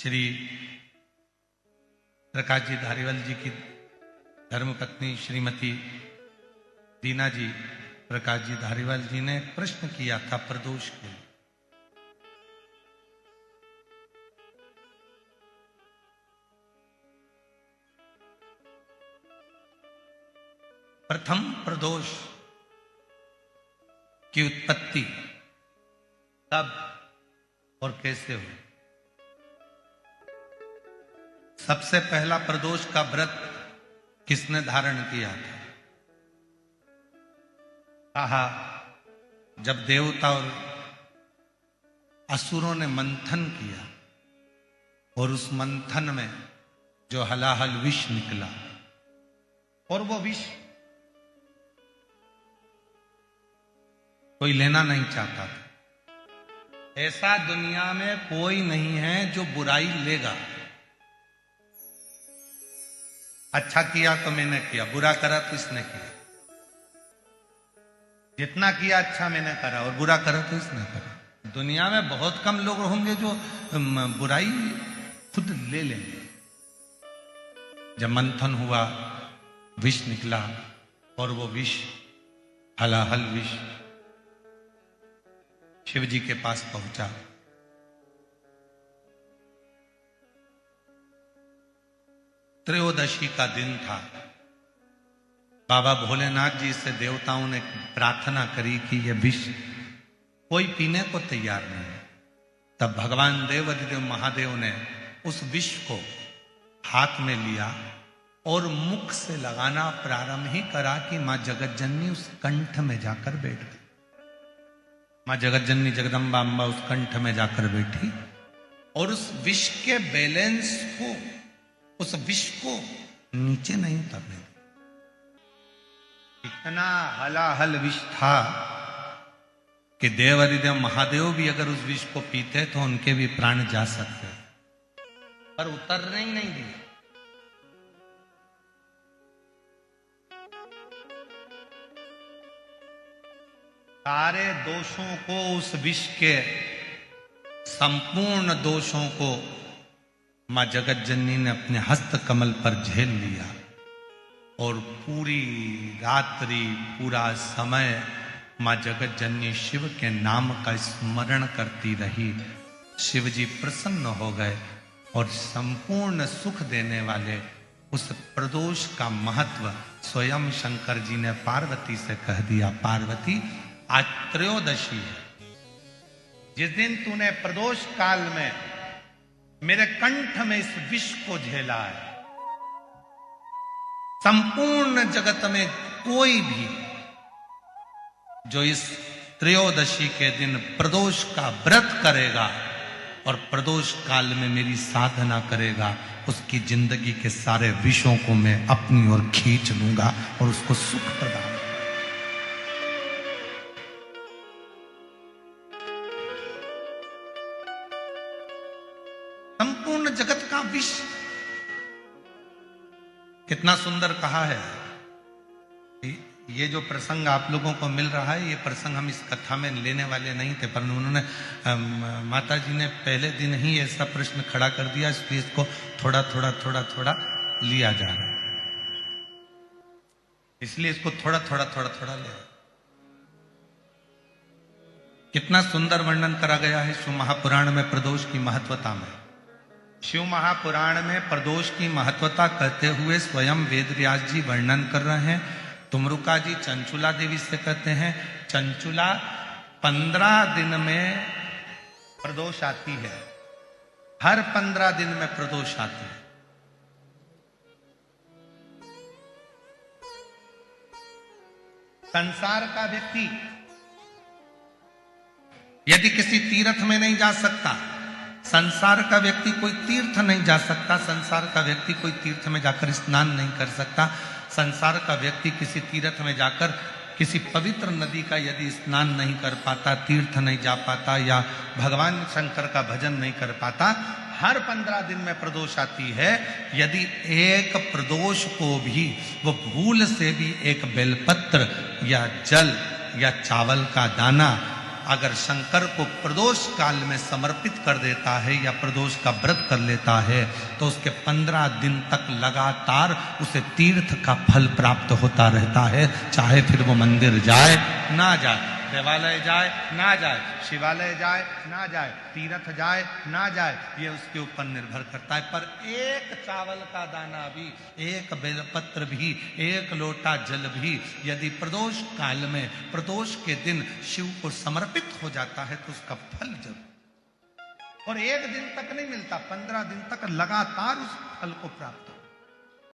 श्री प्रकाश जी धारीवाल जी की धर्मपत्नी श्रीमती दीना जी प्रकाश जी धारीवाल जी ने एक प्रश्न किया था प्रदोष के लिए। प्रथम प्रदोष की उत्पत्ति कब और कैसे हुई? सबसे पहला प्रदोष का व्रत किसने धारण किया था? कहा जब देवता और असुरों ने मंथन किया और उस मंथन में जो हलाहल विष निकला और वो विष कोई लेना नहीं चाहता था। ऐसा दुनिया में कोई नहीं है जो बुराई लेगा। अच्छा किया तो मैंने किया, बुरा करा तो इसने किया। जितना किया अच्छा मैंने करा और बुरा करा तो इसने करा। दुनिया में बहुत कम लोग होंगे जो बुराई खुद ले लेंगे। जब मंथन हुआ विष निकला और वो विष हलाहल विष शिव जी के पास पहुंचा। त्रयोदशी का दिन था। बाबा भोलेनाथ जी से देवताओं ने प्रार्थना करी कि यह विष कोई पीने को तैयार नहीं है। तब भगवान देवाधिदेव महादेव ने उस विष को हाथ में लिया और मुख से लगाना प्रारंभ ही करा कि मां जगतजननी उस कंठ में जाकर बैठ गई। मां जगतजननी जगदम्बा अम्बा उस कंठ में जाकर बैठी और उस विष के बैलेंस को, उस विष को नीचे नहीं उतरने दी। इतना हलाहल विष था कि देवाधिदेव महादेव भी अगर उस विष को पीते तो उनके भी प्राण जा सकते, पर उतरने ही नहीं दी। सारे दोषों को, उस विष के संपूर्ण दोषों को मां जगतजननी ने अपने हस्त कमल पर झेल लिया और पूरी रात्रि पूरा समय मां जगतजननी शिव के नाम का स्मरण करती रही। शिव जी प्रसन्न हो गए और संपूर्ण सुख देने वाले उस प्रदोष का महत्व स्वयं शंकर जी ने पार्वती से कह दिया। पार्वती, आज त्रयोदशी है। जिस दिन तूने प्रदोष काल में मेरे कंठ में इस विष को झेला है, संपूर्ण जगत में कोई भी जो इस त्रयोदशी के दिन प्रदोष का व्रत करेगा और प्रदोष काल में मेरी साधना करेगा, उसकी जिंदगी के सारे विषयों को मैं अपनी ओर खींच लूंगा और उसको सुख प्रदान। संपूर्ण जगत का विष। कितना सुंदर कहा है। ये जो प्रसंग आप लोगों को मिल रहा है, ये प्रसंग हम इस कथा में लेने वाले नहीं थे, पर उन्होंने माता जी ने पहले दिन ही ऐसा प्रश्न खड़ा कर दिया, इसलिए इसको थोड़ा थोड़ा थोड़ा थोड़ा लिया जा रहा है। इसलिए इसको थोड़ा थोड़ा थोड़ा थोड़ा ले। कितना सुंदर वर्णन करा गया है शिव महापुराण में प्रदोष की महत्वता में। शिव महापुराण में प्रदोष की महत्वता कहते हुए स्वयं वेदव्यास जी वर्णन कर रहे हैं। तुमरुका जी चंचुला देवी से कहते हैं, चंचुला 15 दिन में प्रदोष आती है। हर 15 दिन में प्रदोष आती है। संसार का व्यक्ति यदि किसी तीर्थ में नहीं जा सकता, संसार का व्यक्ति कोई तीर्थ नहीं जा सकता, संसार का व्यक्ति कोई तीर्थ में जाकर स्नान नहीं कर सकता, संसार का व्यक्ति किसी तीर्थ में जाकर किसी पवित्र नदी का यदि स्नान नहीं कर पाता, तीर्थ नहीं जा पाता या भगवान शंकर का भजन नहीं कर पाता, हर 15 दिन में प्रदोष आती है। यदि एक प्रदोष को भी वो भूल से भी एक बेलपत्र या जल या चावल का दाना अगर शंकर को प्रदोष काल में समर्पित कर देता है या प्रदोष का व्रत कर लेता है तो उसके 15 दिन तक लगातार उसे तीर्थ का फल प्राप्त होता रहता है, चाहे फिर वो मंदिर जाए ना जाए, देवालय जाए ना जाए, शिवालय जाए ना जाए, तीर्थ जाए ना जाए, ये उसके ऊपर निर्भर करता है। पर एक चावल का दाना भी, एक बेलपत्र भी, एक लोटा जल भी यदि प्रदोष काल में प्रदोष के दिन शिव को समर्पित हो जाता है तो उसका फल जरूर, और एक दिन तक नहीं मिलता, 15 दिन तक लगातार उस फल को प्राप्त